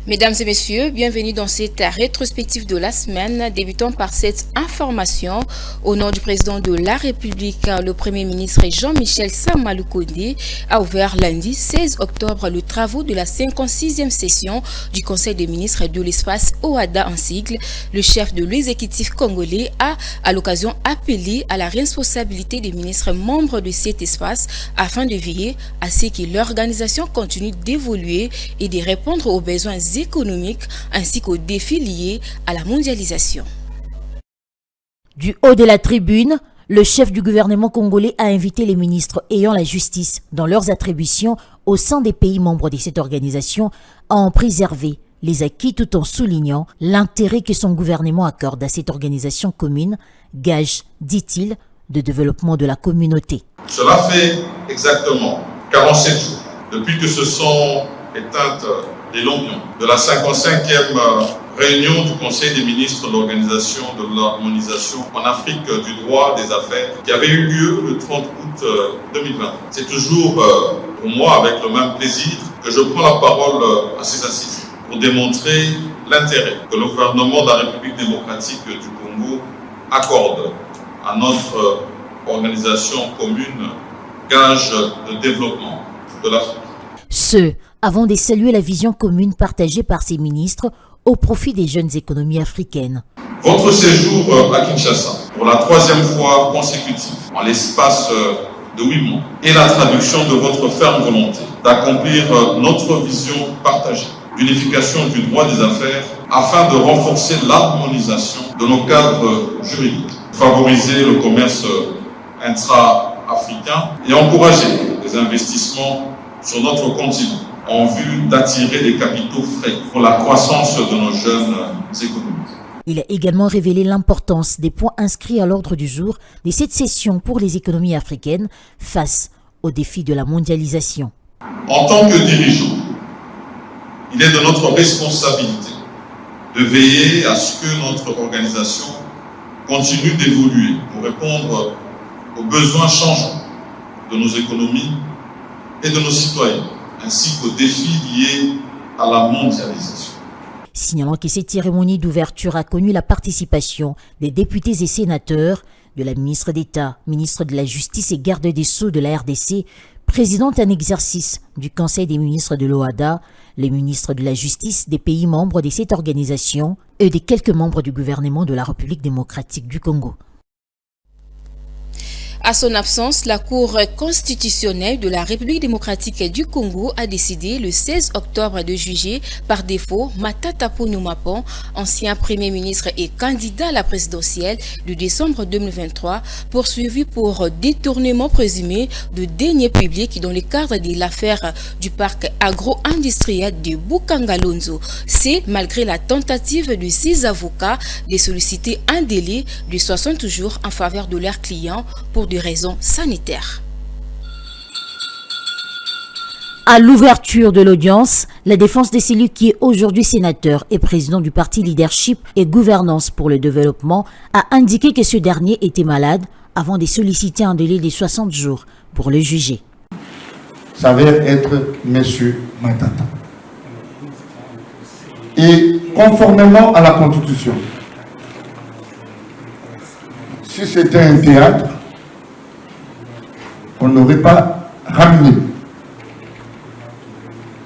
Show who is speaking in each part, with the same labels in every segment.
Speaker 1: Mesdames et messieurs, bienvenue dans cette rétrospective de la semaine. Débutons par cette information. Au nom du président de la République, le Premier ministre Jean-Michel Sama Lukonde a ouvert lundi 16 octobre les travaux de la 56e session du Conseil des ministres de l'espace OHADA en sigle. Le chef de l'exécutif congolais a à l'occasion appelé à la responsabilité des ministres membres de cet espace afin de veiller à ce que l'organisation continue d'évoluer et de répondre aux besoins économiques ainsi qu'aux défis liés à la mondialisation.
Speaker 2: Du haut de la tribune, le chef du gouvernement congolais a invité les ministres ayant la justice dans leurs attributions au sein des pays membres de cette organisation à en préserver les acquis tout en soulignant l'intérêt que son gouvernement accorde à cette organisation commune, gage, dit-il, de développement de la communauté.
Speaker 3: Cela fait exactement 47 jours depuis que se sont éteintes les lampions de la 55e réunion du Conseil des ministres de l'Organisation de l'harmonisation en Afrique du droit des affaires qui avait eu lieu le 30 août 2020. C'est toujours pour moi avec le même plaisir que je prends la parole à ces assises pour démontrer l'intérêt que le gouvernement de la République démocratique du Congo accorde à notre organisation commune, gage de développement de l'Afrique.
Speaker 2: Ce, avant de saluer la vision commune partagée par ces ministres au profit des jeunes économies africaines.
Speaker 3: Votre séjour à Kinshasa, pour la 3e fois consécutive, en l'espace de 8 mois, est la traduction de votre ferme volonté d'accomplir notre vision partagée d'unification du droit des affaires afin de renforcer l'harmonisation de nos cadres juridiques, favoriser le commerce intra-africain et encourager les investissements sur notre continent en vue d'attirer des capitaux frais pour la croissance de nos jeunes économies.
Speaker 2: Il a également révélé l'importance des points inscrits à l'ordre du jour de cette session pour les économies africaines face aux défis de la mondialisation.
Speaker 3: En tant que dirigeant, il est de notre responsabilité de veiller à ce que notre organisation continue d'évoluer pour répondre aux besoins changeants de nos économies et de nos citoyens, ainsi qu'aux défis liés à la mondialisation.
Speaker 2: Signalant que cette cérémonie d'ouverture a connu la participation des députés et sénateurs, de la ministre d'État, ministre de la Justice et garde des Sceaux de la RDC, présidente en exercice du Conseil des ministres de l'OHADA, les ministres de la Justice des pays membres de cette organisation et des quelques membres du gouvernement de la République démocratique du Congo.
Speaker 1: À son absence, la Cour constitutionnelle de la République démocratique du Congo a décidé le 16 octobre de juger par défaut Matata Ponyo Mapon, ancien Premier ministre et candidat à la présidentielle de décembre 2023, poursuivi pour détournement présumé de deniers publics dans le cadre de l'affaire du parc agro-industriel de Bukangalonzo. C'est malgré la tentative de 6 avocats de solliciter un délai de 60 jours en faveur de leurs clients pour des raisons sanitaires.
Speaker 2: À l'ouverture de l'audience, la défense de celui qui est aujourd'hui sénateur et président du parti Leadership et Gouvernance pour le Développement a indiqué que ce dernier était malade avant de solliciter un délai de 60 jours pour le juger.
Speaker 4: S'avère être M. Matata. Et conformément à la Constitution, si c'était un théâtre, on n'aurait pas ramené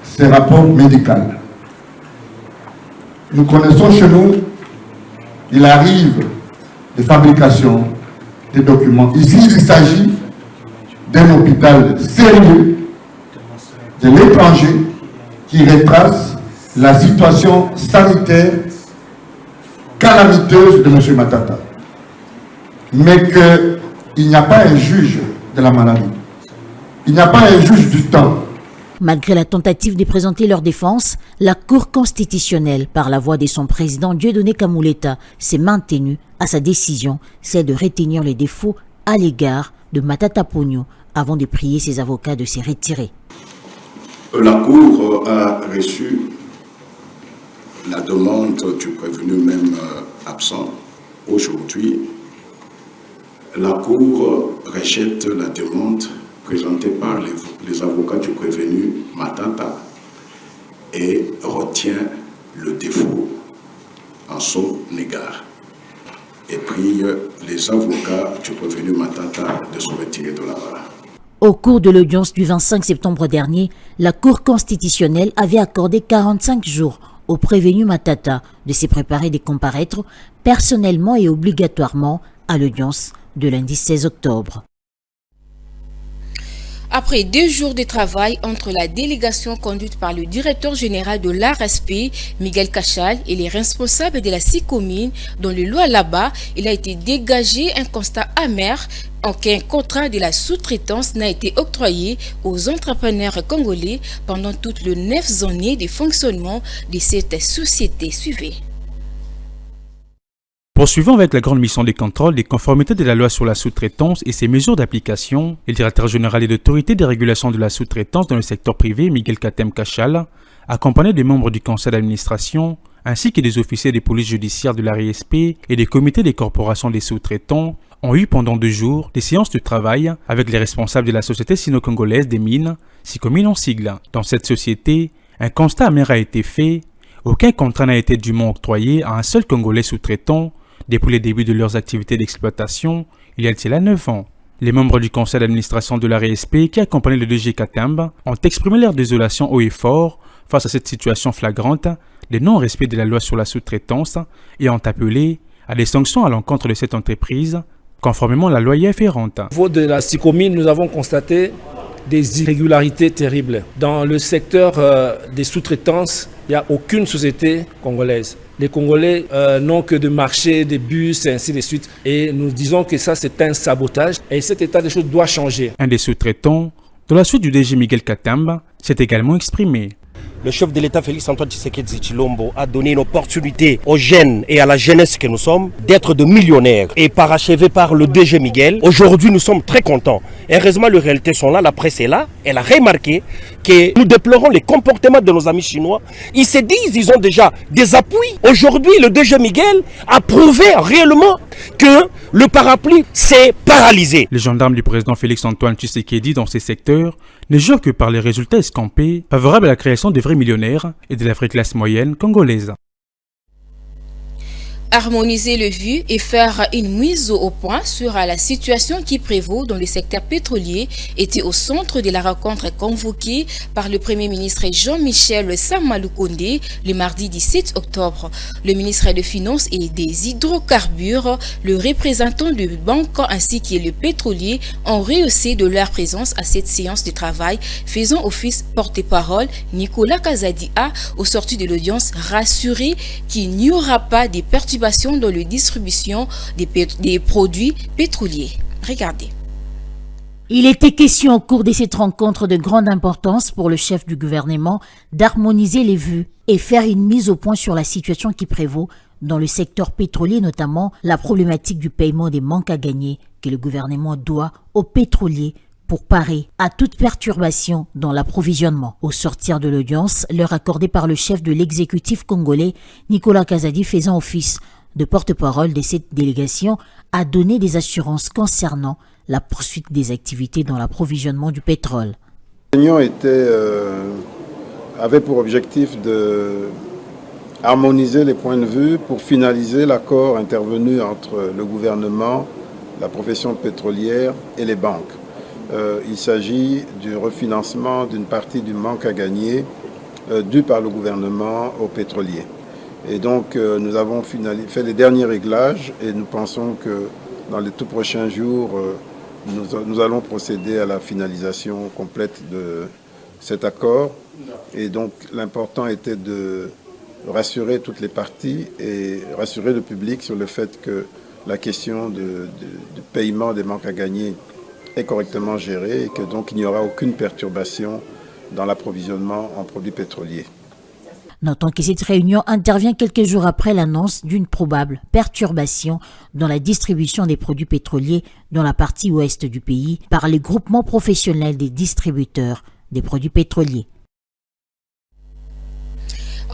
Speaker 4: ces rapports médicaux. Nous connaissons chez nous, il arrive de fabrication des documents. Ici, il s'agit d'un hôpital sérieux de l'étranger qui retrace la situation sanitaire calamiteuse de M. Matata. Mais qu'il n'y a pas un juge de la maladie. Il n'y a pas un juge du temps.
Speaker 2: Malgré la tentative de présenter leur défense, la Cour constitutionnelle, par la voix de son président Dieudonné Kamuleta, s'est maintenue à sa décision, celle de retenir les défauts à l'égard de Matata Ponyo avant de prier ses avocats de se retirer.
Speaker 5: La Cour a reçu la demande du prévenu même absent aujourd'hui. La Cour rejette la demande présentée par les avocats du prévenu Matata et retient le défaut en son égard et prie les avocats du prévenu Matata de se retirer de la barre.
Speaker 2: Au cours de l'audience du 25 septembre dernier, la Cour constitutionnelle avait accordé 45 jours au prévenu Matata de se préparer de comparaître personnellement et obligatoirement à l'audience de lundi 16 octobre.
Speaker 1: Après 2 jours de travail entre la délégation conduite par le directeur général de l'ARSP, Miguel Cachal, et les responsables de la 6 communes, dont le Lualaba, il a été dégagé un constat amer. Aucun contrat de la sous-traitance n'a été octroyé aux entrepreneurs congolais pendant toutes les 9 années de fonctionnement de cette société. Suivez.
Speaker 6: Poursuivant avec la grande mission de contrôle des conformités de la loi sur la sous-traitance et ses mesures d'application, le directeur général et l'autorité de régulation de la sous-traitance dans le secteur privé, Miguel Katem Cachal, accompagné des membres du conseil d'administration, ainsi que des officiers de police judiciaire de la RISP et des comités des corporations des sous-traitants, ont eu pendant 2 jours des séances de travail avec les responsables de la société sino-congolaise des mines, SICOMINE en sigle. Dans cette société, un constat amer a été fait. Aucun contrat n'a été dûment octroyé à un seul Congolais sous-traitant depuis le début de leurs activités d'exploitation, il y a cela 9 ans. Les membres du conseil d'administration de la RSP qui accompagnaient le DG Katemba ont exprimé leur désolation haut et fort face à cette situation flagrante de non-respect de la loi sur la sous-traitance et ont appelé à des sanctions à l'encontre de cette entreprise, conformément à la loi y afférente.
Speaker 7: Au niveau de la SICOMINE, nous avons constaté des irrégularités terribles. Dans le secteur des sous-traitances, il n'y a aucune société congolaise. Les Congolais n'ont que de marchés, des bus et ainsi de suite. Et nous disons que ça, c'est un sabotage. Et cet état des choses doit changer.
Speaker 6: Un des sous-traitants, dans la suite du DG Miguel Katemba, s'est également exprimé.
Speaker 8: Le chef de l'État, Félix-Antoine Tshisekedi Tshilombo, a donné une opportunité aux jeunes et à la jeunesse que nous sommes d'être de millionnaires. Et parachevé par le DG Miguel, aujourd'hui nous sommes très contents. Et heureusement, les réalités sont là, la presse est là. Elle a remarqué que nous déplorons les comportements de nos amis chinois. Ils se disent, ils ont déjà des appuis. Aujourd'hui, le DG Miguel a prouvé réellement que le parapluie s'est paralysé.
Speaker 6: Les gendarmes du président Félix-Antoine Tshisekedi dans ces secteurs ne jurent que par les résultats escampés, favorables à la création de vrais millionnaires et de la vraie classe moyenne congolaise.
Speaker 1: Harmoniser le vu et faire une mise au point sur la situation qui prévaut dans le secteur pétrolier était au centre de la rencontre convoquée par le Premier ministre Jean-Michel Samalukonde le mardi 17 octobre. Le ministre des Finances et des Hydrocarbures, le représentant de banque ainsi que le pétrolier ont rehaussé de leur présence à cette séance de travail, faisant office porte-parole. Nicolas Kazadi a, au sorti de l'audience, rassuré qu'il n'y aura pas de perturbations dans la distribution des produits pétroliers. Regardez.
Speaker 2: Il était question au cours de cette rencontre de grande importance pour le chef du gouvernement d'harmoniser les vues et faire une mise au point sur la situation qui prévaut dans le secteur pétrolier, notamment la problématique du paiement des manques à gagner que le gouvernement doit aux pétroliers pour parer à toute perturbation dans l'approvisionnement. Au sortir de l'audience, l'heure accordée par le chef de l'exécutif congolais, Nicolas Kazadi, faisant office de porte-parole de cette délégation, a donné des assurances concernant la poursuite des activités dans l'approvisionnement du pétrole.
Speaker 9: La réunion avait pour objectif de harmoniser les points de vue pour finaliser l'accord intervenu entre le gouvernement, la profession pétrolière et les banques. Il s'agit du refinancement d'une partie du manque à gagner dû par le gouvernement aux pétroliers. Et donc nous avons fait les derniers réglages et nous pensons que dans les tout prochains jours, nous allons procéder à la finalisation complète de cet accord. Et donc l'important était de rassurer toutes les parties et rassurer le public sur le fait que la question du paiement des manques à gagner est correctement gérée et que donc il n'y aura aucune perturbation dans l'approvisionnement en produits pétroliers.
Speaker 2: Notons que cette réunion intervient quelques jours après l'annonce d'une probable perturbation dans la distribution des produits pétroliers dans la partie ouest du pays par les groupements professionnels des distributeurs des produits pétroliers.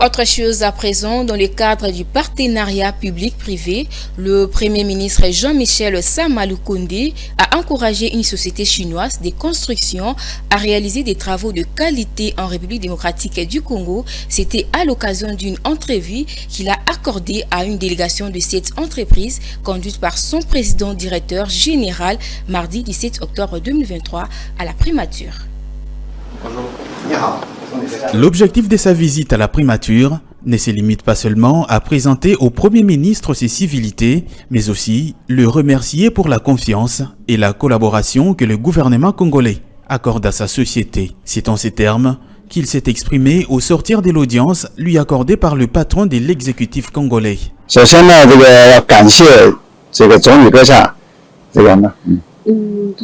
Speaker 1: Autre chose à présent, dans le cadre du partenariat public-privé, le Premier ministre Jean-Michel Samalukonde a encouragé une société chinoise de construction à réaliser des travaux de qualité en République démocratique du Congo. C'était à l'occasion d'une entrevue qu'il a accordée à une délégation de cette entreprise conduite par son président-directeur général mardi 17 octobre 2023 à la primature.
Speaker 10: L'objectif de sa visite à la primature ne se limite pas seulement à présenter au Premier ministre ses civilités, mais aussi le remercier pour la confiance et la collaboration que le gouvernement congolais accorde à sa société. C'est en ces termes qu'il s'est exprimé au sortir de l'audience lui accordée par le patron de l'exécutif congolais.
Speaker 11: Tout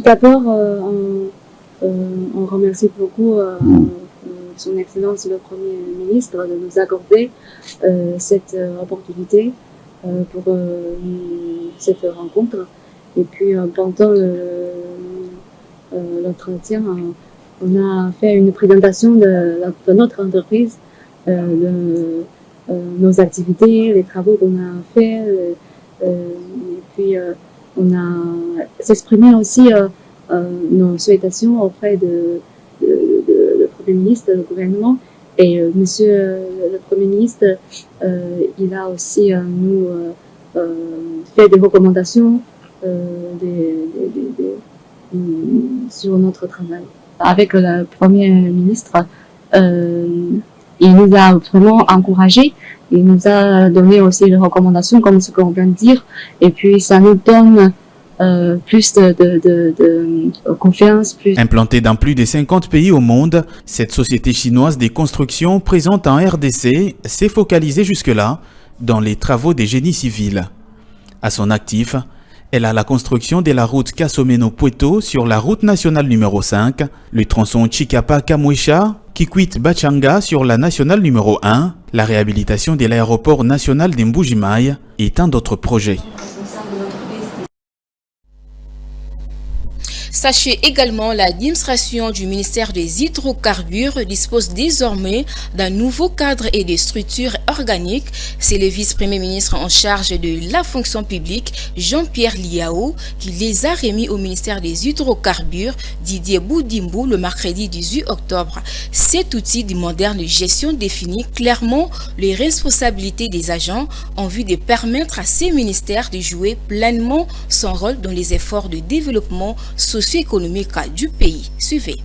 Speaker 11: d'abord, on remercie beaucoup Son Excellence le Premier ministre de nous accorder cette opportunité pour cette rencontre. Et puis pendant l'entretien, on a fait une présentation de notre entreprise, de nos activités, les travaux qu'on a fait, et puis on a s'exprimé aussi nos souhaitations auprès de le Premier ministre, le gouvernement, et Monsieur le Premier ministre, il a aussi nous fait des recommandations sur notre travail. Avec le Premier ministre, il nous a vraiment encouragés, il nous a donné aussi des recommandations comme ce qu'on vient de dire, et puis ça nous donne plus de confiance.
Speaker 10: Implantée dans plus de 50 pays au monde, cette société chinoise des constructions présente en RDC s'est focalisée jusque-là dans les travaux des génies civils. À son actif, elle a la construction de la route Kasomeno-Pueto sur la route nationale numéro 5, le tronçon Chikapa-Kamwesha, Kikwit-Bachanga sur la nationale numéro 1, la réhabilitation de l'aéroport national d'Mbujimai et tant d'autres projets.
Speaker 1: Sachez également, l'administration du ministère des Hydrocarbures dispose désormais d'un nouveau cadre et de structures organiques. C'est le vice-premier ministre en charge de la fonction publique, Jean-Pierre Liao, qui les a remis au ministère des Hydrocarbures, Didier Boudimbo, le mercredi 18 octobre. Cet outil de moderne gestion définit clairement les responsabilités des agents en vue de permettre à ces ministères de jouer pleinement son rôle dans les efforts de développement socio-économique du pays. Suivez.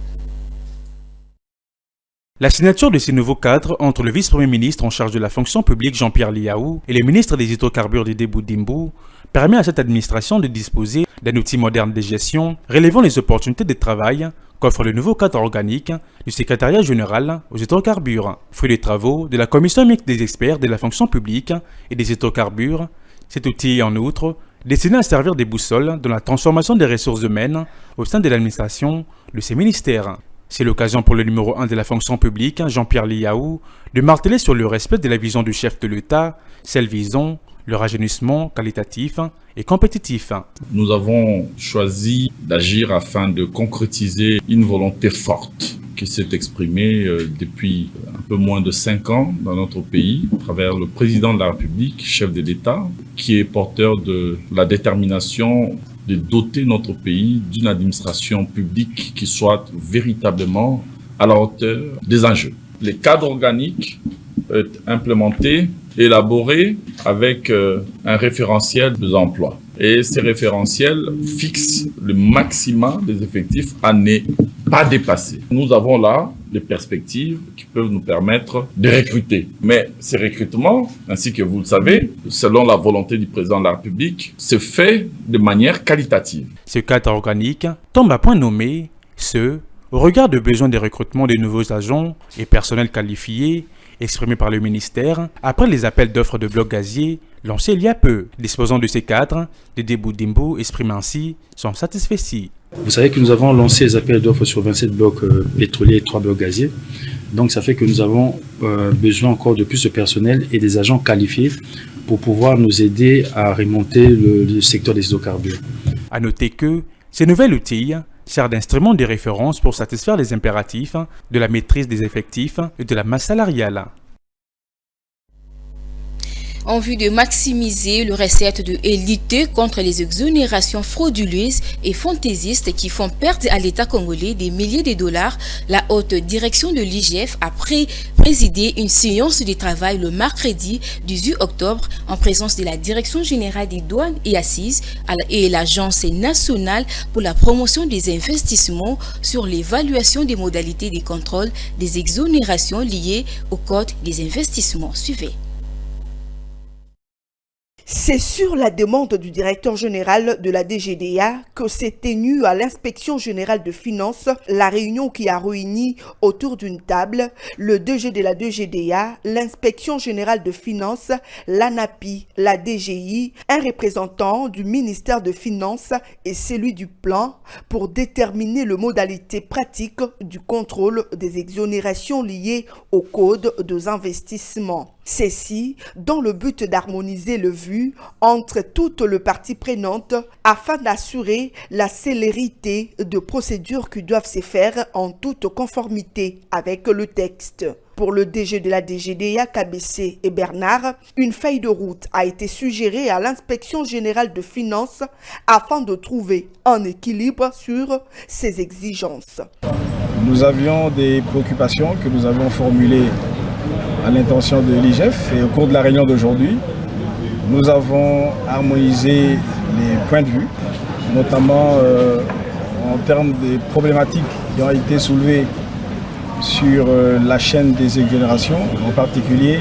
Speaker 6: La signature de ces nouveaux cadres entre le vice-premier ministre en charge de la fonction publique Jean-Pierre Liao et le ministre des Hydrocarbures Didier Boudimbo permet à cette administration de disposer d'un outil moderne de gestion relevant les opportunités de travail qu'offre le nouveau cadre organique du secrétariat général aux hydrocarbures. Fruit des travaux de la commission mixte des experts de la fonction publique et des hydrocarbures, cet outil est en outre destiné à servir des boussoles dans la transformation des ressources humaines au sein de l'administration de ces ministères. C'est l'occasion pour le numéro 1 de la fonction publique, Jean-Pierre Liao, de marteler sur le respect de la vision du chef de l'État, celle visant le rajeunissement qualitatif et compétitif.
Speaker 12: Nous avons choisi d'agir afin de concrétiser une volonté forte qui s'est exprimée depuis un peu moins de 5 ans dans notre pays, à travers le président de la République, chef de l'État, qui est porteur de la détermination de doter notre pays d'une administration publique qui soit véritablement à la hauteur des enjeux. Les cadres organiques peuvent être implémentés, élaborés avec un référentiel des emplois. Et ces référentiels fixent le maximum des effectifs à ne pas dépasser. Nous avons là des perspectives qui peuvent nous permettre de recruter. Mais ces recrutements, ainsi que vous le savez, selon la volonté du président de la République, se fait de manière qualitative.
Speaker 6: Ce cadre organique tombe à point nommé au regard de besoins de recrutement de nouveaux agents et personnels qualifiés exprimés par le ministère après les appels d'offres de blocs gaziers lancés il y a peu. Disposant de ces cadres, Didier Boudimbo exprime ainsi son satisfait.
Speaker 13: Vous savez que nous avons lancé les appels d'offres sur 27 blocs pétroliers et 3 blocs gaziers. Donc ça fait que nous avons besoin encore de plus de personnel et des agents qualifiés pour pouvoir nous aider à remonter le secteur des hydrocarbures.
Speaker 6: À noter que ces nouveaux outils sert d'instrument de référence pour satisfaire les impératifs de la maîtrise des effectifs et de la masse salariale.
Speaker 1: En vue de maximiser le recette et lutter contre les exonérations frauduleuses et fantaisistes qui font perdre à l'État congolais des milliers de dollars, la haute direction de l'IGF a présidé une séance de travail le mercredi 18 octobre en présence de la Direction générale des douanes et assises et l'Agence nationale pour la promotion des investissements sur l'évaluation des modalités de contrôle des exonérations liées au Code des investissements. Suivez.
Speaker 14: C'est sur la demande du directeur général de la DGDA que s'est tenue à l'inspection générale de finances la réunion qui a réuni autour d'une table le DG de la DGDA, l'inspection générale de finances, l'ANAPI, la DGI, un représentant du ministère de Finances et celui du plan pour déterminer les modalités pratiques du contrôle des exonérations liées au code des investissements. Ceci dans le but d'harmoniser le vu entre toutes les parties prenantes afin d'assurer la célérité de procédures qui doivent se faire en toute conformité avec le texte. Pour le DG de la DGDA, KBC et Bernard, une feuille de route a été suggérée à l'inspection générale de finances afin de trouver un équilibre sur ces exigences.
Speaker 9: Nous avions des préoccupations que nous avons formulées à l'intention de l'IGF et au cours de la réunion d'aujourd'hui, nous avons harmonisé les points de vue, notamment en termes des problématiques qui ont été soulevées sur la chaîne des exonérations, en particulier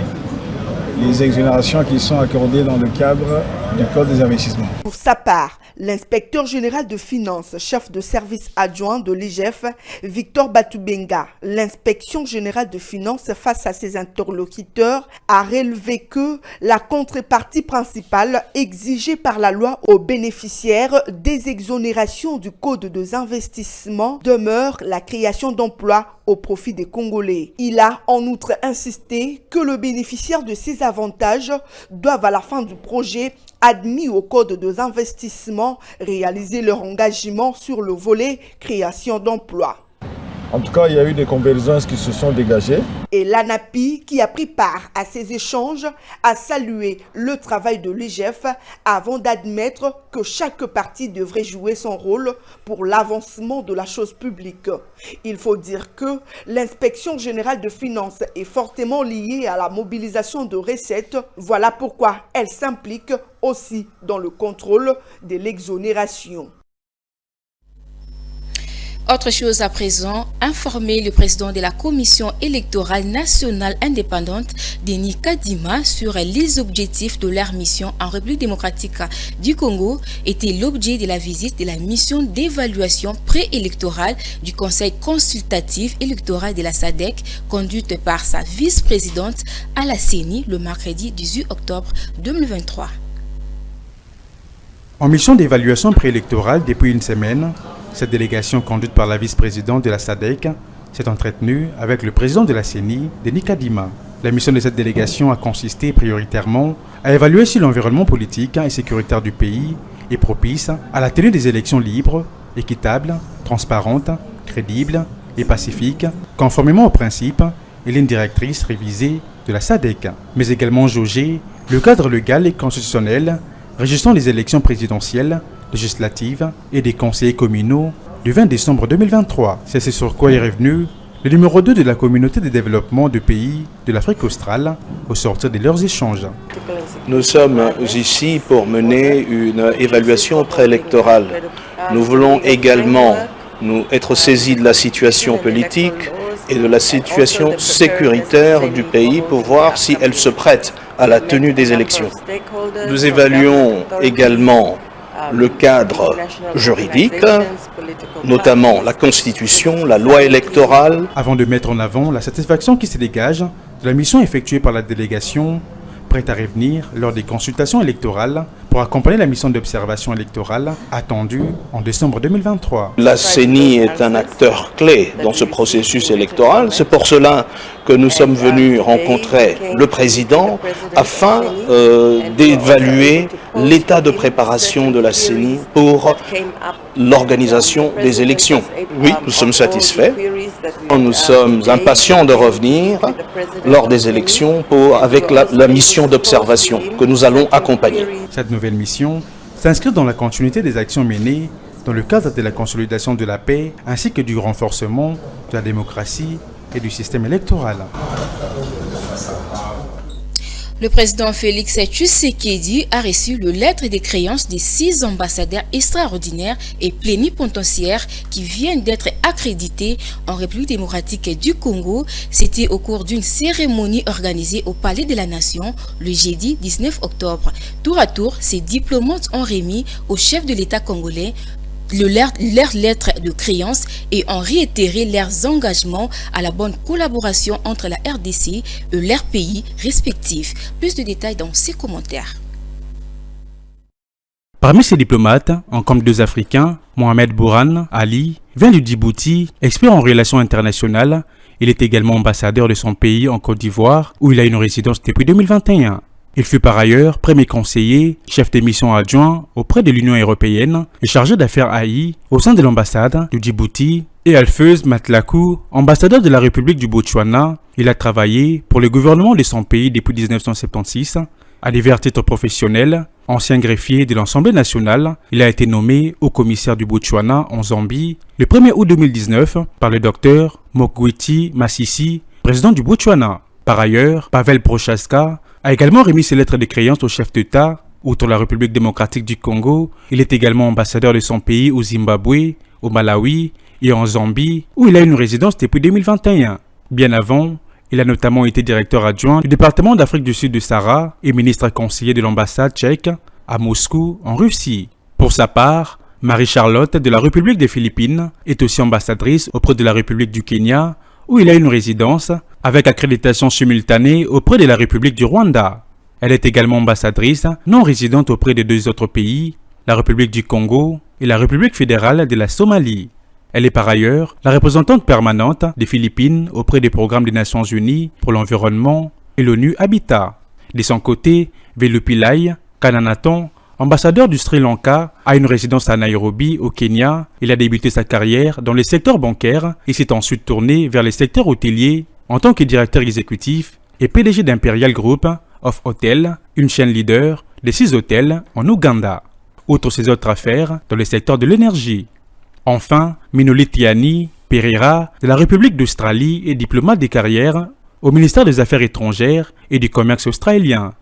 Speaker 9: les exonérations qui sont accordées dans le cadre du Code des investissements.
Speaker 14: Pour sa part, l'inspecteur général de finances, chef de service adjoint de l'IGF, Victor Batubenga, l'inspection générale de finances face à ses interlocuteurs, a relevé que la contrepartie principale exigée par la loi aux bénéficiaires des exonérations du Code des investissements demeure la création d'emplois au profit des Congolais. Il a en outre insisté que le bénéficiaire de ces avantages doivent à la fin du projet admis au Code des investissements réaliser leur engagement sur le volet création d'emplois.
Speaker 9: En tout cas, il y a eu des convergences qui se sont dégagées.
Speaker 14: Et l'ANAPI, qui a pris part à ces échanges, a salué le travail de l'IGF avant d'admettre que chaque partie devrait jouer son rôle pour l'avancement de la chose publique. Il faut dire que l'inspection générale de finances est fortement liée à la mobilisation de recettes. Voilà pourquoi elle s'implique aussi dans le contrôle de l'exonération.
Speaker 1: Autre chose à présent, informer le président de la Commission électorale nationale indépendante, Denis Kadima, sur les objectifs de leur mission en République démocratique du Congo était l'objet de la visite de la mission d'évaluation préélectorale du Conseil consultatif électoral de la SADC, conduite par sa vice-présidente à la CENI le mercredi 18 octobre 2023.
Speaker 6: En mission d'évaluation préélectorale depuis une semaine, cette délégation conduite par la vice-présidente de la SADC s'est entretenue avec le président de la CENI, Denis Kadima. La mission de cette délégation a consisté prioritairement à évaluer si l'environnement politique et sécuritaire du pays est propice à la tenue des élections libres, équitables, transparentes, crédibles et pacifiques, conformément aux principes et lignes directrices révisées de la SADC, mais également jauger le cadre légal et constitutionnel régissant les élections présidentielles, législatives et des conseillers communaux du 20 décembre 2023. C'est ce sur quoi est revenu le numéro 2 de la communauté de développement de pays de l'Afrique australe au sortir de leurs échanges.
Speaker 15: Nous sommes ici pour mener une évaluation préélectorale. Nous voulons également nous être saisis de la situation politique et de la situation sécuritaire du pays pour voir si elle se prête à la tenue des élections. Nous évaluons également le cadre juridique, notamment la Constitution, la loi électorale.
Speaker 6: Avant de mettre en avant la satisfaction qui se dégage de la mission effectuée par la délégation, prête à revenir lors des consultations électorales pour accompagner la mission d'observation électorale attendue en décembre 2023.
Speaker 15: La CENI est un acteur clé dans ce processus électoral. C'est pour cela que nous sommes venus rencontrer le président afin d'évaluer l'état de préparation de la CENI pour l'organisation des élections. Oui, nous sommes satisfaits. Nous sommes impatients de revenir lors des élections avec la mission d'observation que nous allons accompagner.
Speaker 6: Cette nouvelle mission s'inscrit dans la continuité des actions menées dans le cadre de la consolidation de la paix ainsi que du renforcement de la démocratie et du système électoral.
Speaker 1: Le président Félix Tshisekedi a reçu le lettre de créance des 6 ambassadeurs extraordinaires et plénipotentiaires qui viennent d'être accrédités en République démocratique du Congo. C'était au cours d'une cérémonie organisée au Palais de la Nation le jeudi 19 octobre. Tour à tour, ces diplomates ont remis au chef de l'État congolais leur lettre de créance et ont réitéré leurs engagements à la bonne collaboration entre la RDC et leurs pays respectifs. Plus de détails dans ces commentaires.
Speaker 6: Parmi ces diplomates, on compte 2 Africains, Mohamed Bourhan Ali, vient du Djibouti, expert en relations internationales. Il est également ambassadeur de son pays en Côte d'Ivoire, où il a une résidence depuis 2021. Il fut par ailleurs premier conseiller, chef de mission adjoint auprès de l'Union européenne et chargé d'affaires AI au sein de l'ambassade du Djibouti, et Alphonse Matlakou, ambassadeur de la République du Botswana. Il a travaillé pour le gouvernement de son pays depuis 1976 à divers titres professionnels. Ancien greffier de l'Assemblée nationale, il a été nommé haut commissaire du Botswana en Zambie le 1er août 2019 par le docteur Mokgweetsi Masisi, président du Botswana. Par ailleurs, Pavel Prochaska a également remis ses lettres de créance au chef d'État. Outre la République démocratique du Congo, il est également ambassadeur de son pays au Zimbabwe, au Malawi et en Zambie, où il a une résidence depuis 2021. Bien avant, il a notamment été directeur adjoint du département d'Afrique du Sud de Sahara et ministre conseiller de l'ambassade tchèque à Moscou, en Russie. Pour sa part, Marie-Charlotte de la République des Philippines est aussi ambassadrice auprès de la République du Kenya, où il a une résidence avec accréditation simultanée auprès de la République du Rwanda. Elle est également ambassadrice non résidente auprès de 2 autres pays, la République du Congo et la République fédérale de la Somalie. Elle est par ailleurs la représentante permanente des Philippines auprès des programmes des Nations Unies pour l'environnement et l'ONU Habitat. De son côté, Velu Pillai Kananaton, ambassadeur du Sri Lanka, a une résidence à Nairobi, au Kenya. Il a débuté sa carrière dans le secteur bancaire et s'est ensuite tourné vers le secteur hôtelier en tant que directeur exécutif et PDG d'Imperial Group of Hotels, une chaîne leader de 6 hôtels en Ouganda. Outre ses autres affaires dans le secteur de l'énergie. Enfin, Minolitiani Pereira de la République d'Australie est diplomate de carrière au ministère des Affaires étrangères et du commerce australien.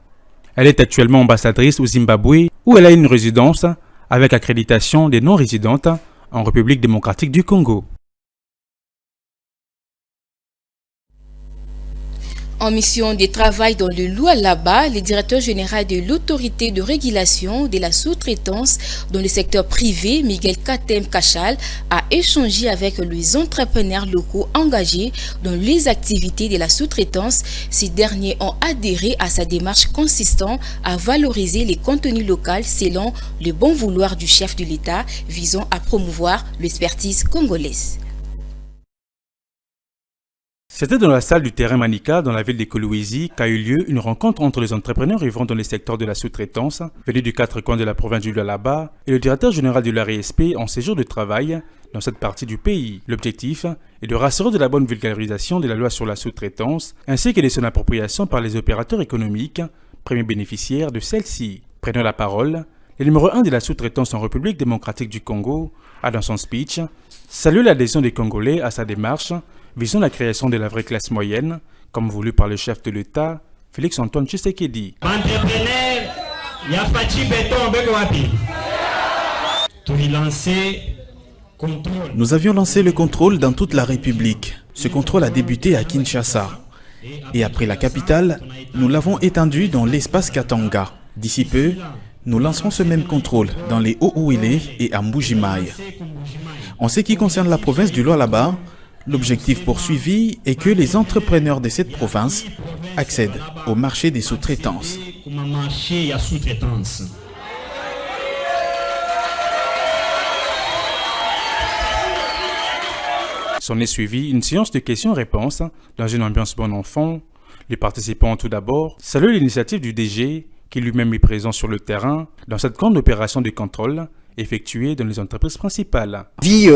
Speaker 6: Elle est actuellement ambassadrice au Zimbabwe où elle a une résidence avec accréditation des non-résidentes en République démocratique du Congo.
Speaker 1: En mission de travail dans le Lualaba, le directeur général de l'autorité de régulation de la sous-traitance dans le secteur privé, Miguel Katem Kachal, a échangé avec les entrepreneurs locaux engagés dans les activités de la sous-traitance. Ces derniers ont adhéré à sa démarche consistant à valoriser les contenus locaux selon le bon vouloir du chef de l'État visant à promouvoir l'expertise congolaise.
Speaker 6: C'était dans la salle du terrain Manika, dans la ville de Kolwezi, qu'a eu lieu une rencontre entre les entrepreneurs œuvrant dans les secteurs de la sous-traitance, venus du 4 coins de la province du Lualaba, et le directeur général de l'ARSP en séjour de travail dans cette partie du pays. L'objectif est de rassurer de la bonne vulgarisation de la loi sur la sous-traitance, ainsi que de son appropriation par les opérateurs économiques, premiers bénéficiaires de celle-ci. Prenant la parole, le numéro 1 de la sous-traitance en République démocratique du Congo a dans son speech salué l'adhésion des Congolais à sa démarche visant la création de la vraie classe moyenne, comme voulu par le chef de l'État, Félix Antoine Tshisekedi.
Speaker 10: Nous avions lancé le contrôle dans toute la République. Ce contrôle a débuté à Kinshasa. Et après la capitale, nous l'avons étendu dans l'espace Katanga. D'ici peu, nous lancerons ce même contrôle dans les Hauts-Uélé et à Mbuji-Mayi. En ce qui concerne la province du Lualaba, l'objectif poursuivi est que les entrepreneurs de cette province accèdent au marché des sous-traitances.
Speaker 6: S'en est suivi une séance de questions-réponses dans une ambiance bon enfant. Les participants ont tout d'abord salué l'initiative du DG qui lui-même est présent sur le terrain dans cette grande opération de contrôle effectuée dans les entreprises principales.
Speaker 16: Vu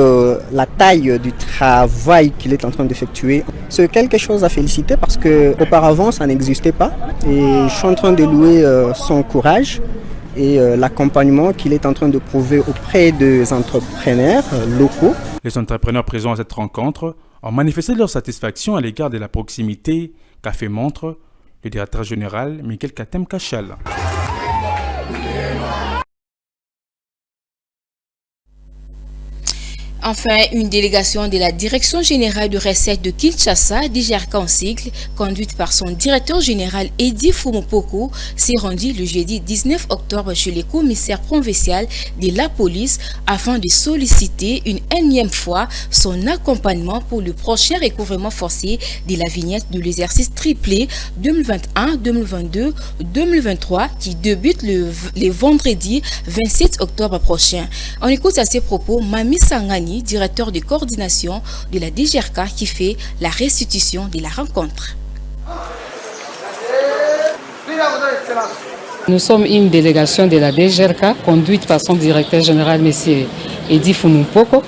Speaker 16: la taille du travail qu'il est en train d'effectuer, c'est quelque chose à féliciter parce qu'auparavant ça n'existait pas. Et je suis en train de louer son courage et l'accompagnement qu'il est en train de prouver auprès des entrepreneurs locaux.
Speaker 6: Les entrepreneurs présents à cette rencontre ont manifesté leur satisfaction à l'égard de la proximité qu'a fait montre le directeur général Miguel Katem Kachal.
Speaker 1: Enfin, une délégation de la Direction générale de recettes de Kinshasa, DGRK en sigle, conduite par son directeur général Edi Fumopoko, s'est rendue le jeudi 19 octobre chez les commissaires provinciaux de la police afin de solliciter une énième fois son accompagnement pour le prochain recouvrement forcé de la vignette de l'exercice triplé 2021, 2022, 2023 qui débute le vendredi 27 octobre prochain. On écoute à ces propos Mami Sangani, directeur de coordination de la DGRK, qui fait la restitution de la rencontre.
Speaker 17: Nous sommes une délégation de la DGRK conduite par son directeur général, M. Edi Fumopoko.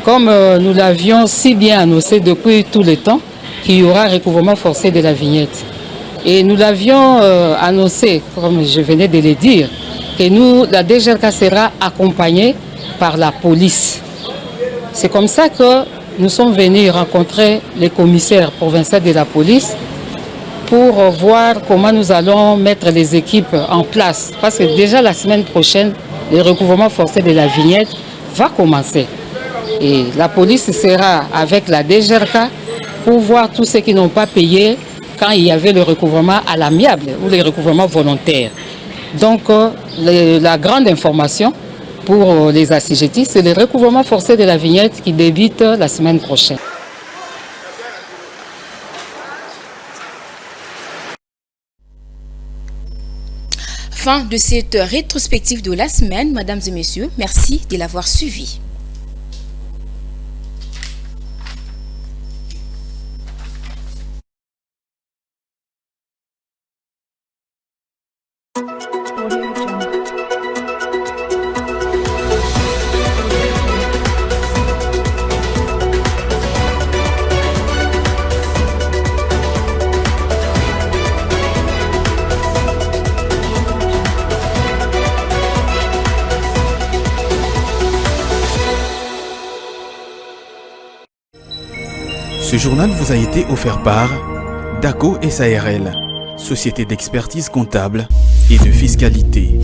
Speaker 17: Comme nous l'avions si bien annoncé depuis tout le temps qu'il y aura recouvrement forcé de la vignette. Et nous l'avions annoncé, comme je venais de le dire, que nous, la DGRK sera accompagnée par la police. C'est comme ça que nous sommes venus rencontrer les commissaires provinciaux de la police pour voir comment nous allons mettre les équipes en place. Parce que déjà la semaine prochaine, le recouvrement forcé de la vignette va commencer. Et la police sera avec la DGRK pour voir tous ceux qui n'ont pas payé quand il y avait le recouvrement à l'amiable ou le recouvrement volontaire. Donc la grande information pour les assujettis, c'est le recouvrement forcé de la vignette qui débute la semaine prochaine.
Speaker 1: Fin de cette rétrospective de la semaine, mesdames et messieurs. Merci de l'avoir suivi.
Speaker 10: Ce journal vous a été offert par DACO SARL, société d'expertise comptable et de fiscalité.